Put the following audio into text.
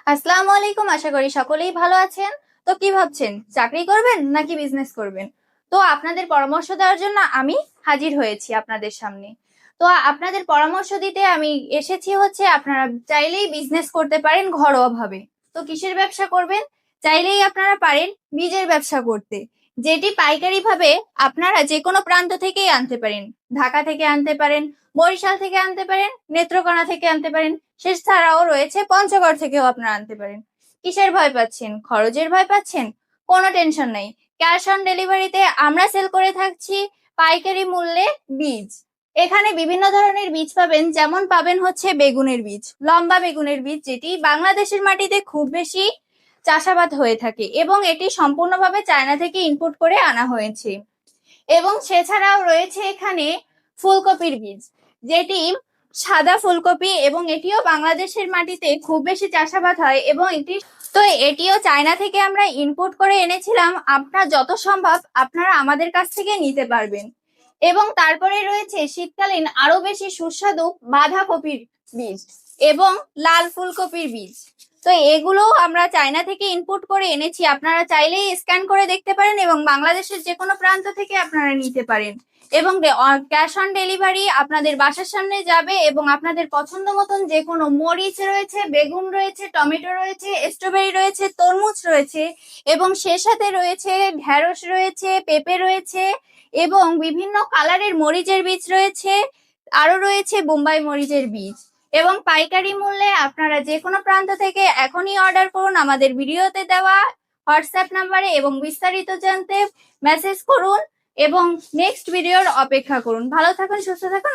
আসসালামু আলাইকুম। আশা করি সকলেই ভালো আছেন। তো কি ভাবছেন, চাকরি করবেন নাকি বিজনেস করবেন? তো আপনাদের পরামর্শ দেওয়ার জন্য আমি হাজির হয়েছি আপনাদের সামনে। তো আপনাদের পরামর্শ দিতে আমি এসেছি হচ্ছে আপনারা চাইলেই বিজনেস করতে পারেন ঘরোয়া ভাবে। তো কিসের ব্যবসা করবেন? চাইলেই আপনারা পারেন বীজের ব্যবসা করতে, যেটি পাইকারি ভাবে আপনারা যে কোনো প্রান্ত থেকেই আনতে পারেন। ঢাকা থেকে আনতে পারেন, বরিশাল থেকে আনতে পারেন, নেত্রকোনা থেকে আনতে পারেন, এছাড়াও রয়েছে পঞ্চগড় থেকেও আপনারা আনতে পারেন। কিসের ভয় পাচ্ছেন? খরচের ভয় পাচ্ছেন? কোনো টেনশন নাই। ক্যাশ অন ডেলিভারিতে আমরা সেল করে থাকছি পাইকারি মূল্যে বীজ। এখানে বিভিন্ন ধরনের বীজ পাবেন, যেমন পাবেন হচ্ছে বেগুনের বীজ, লম্বা বেগুনের বীজ, যেটি বাংলাদেশের মাটিতে খুব বেশি চাষাবাদ হয়ে থাকে এবং এটি সম্পূর্ণভাবে চায়না থেকে ইম্পোর্ট করে আনা হয়েছে। এবং সেছাড়াও রয়েছে এখানে ফুলকপির বীজ, যেটি সাদা ফুলকপি এবং এটিও বাংলাদেশের মাটিতে খুব বেশি চাষাবাদ হয় এবং এটিও চায়না থেকে আমরা ইম্পোর্ট করে এনেছিলাম। আপনার যত সম্ভব আপনারা আমাদের কাছ থেকে নিতে পারবেন। এবং তারপরে রয়েছে শীতকালীন আরো বেশি সুস্বাদু বাঁধাকপির বীজ এবং লাল ফুলকপির বীজ। তো এগুলো আমরা চায়না থেকে ইম্পোর্ট করে এনেছি, আপনারা চাইলেই স্ক্যান করে দেখতে পারেন এবং বাংলাদেশের যে কোনো প্রান্ত থেকে আপনারা নিতে পারেন। এবং ক্যাশ অন ডেলিভারি আপনাদের বাসার সামনে যাবে এবং আপনাদের পছন্দ মতন যে কোনো মরিচ রয়েছে, বেগুন রয়েছে, টমেটো রয়েছে, স্ট্রবেরি রয়েছে, তরমুজ রয়েছে এবং সে সাথে রয়েছে ঢেঁড়স রয়েছে, পেঁপে রয়েছে এবং বিভিন্ন কালারের মরিচের বীজ রয়েছে, আরো রয়েছে বোম্বাই মরিচের বীজ। এবং পাইকারি মূল্যে আপনারা যে কোনো প্রান্ত থেকে এখনই অর্ডার করুন আমাদের ভিডিওতে দেওয়া হোয়াটসঅ্যাপ নাম্বারে এবং বিস্তারিত জানতে মেসেজ করুন এবং নেক্সট ভিডিওর অপেক্ষা করুন। ভালো থাকুন, সুস্থ থাকুন।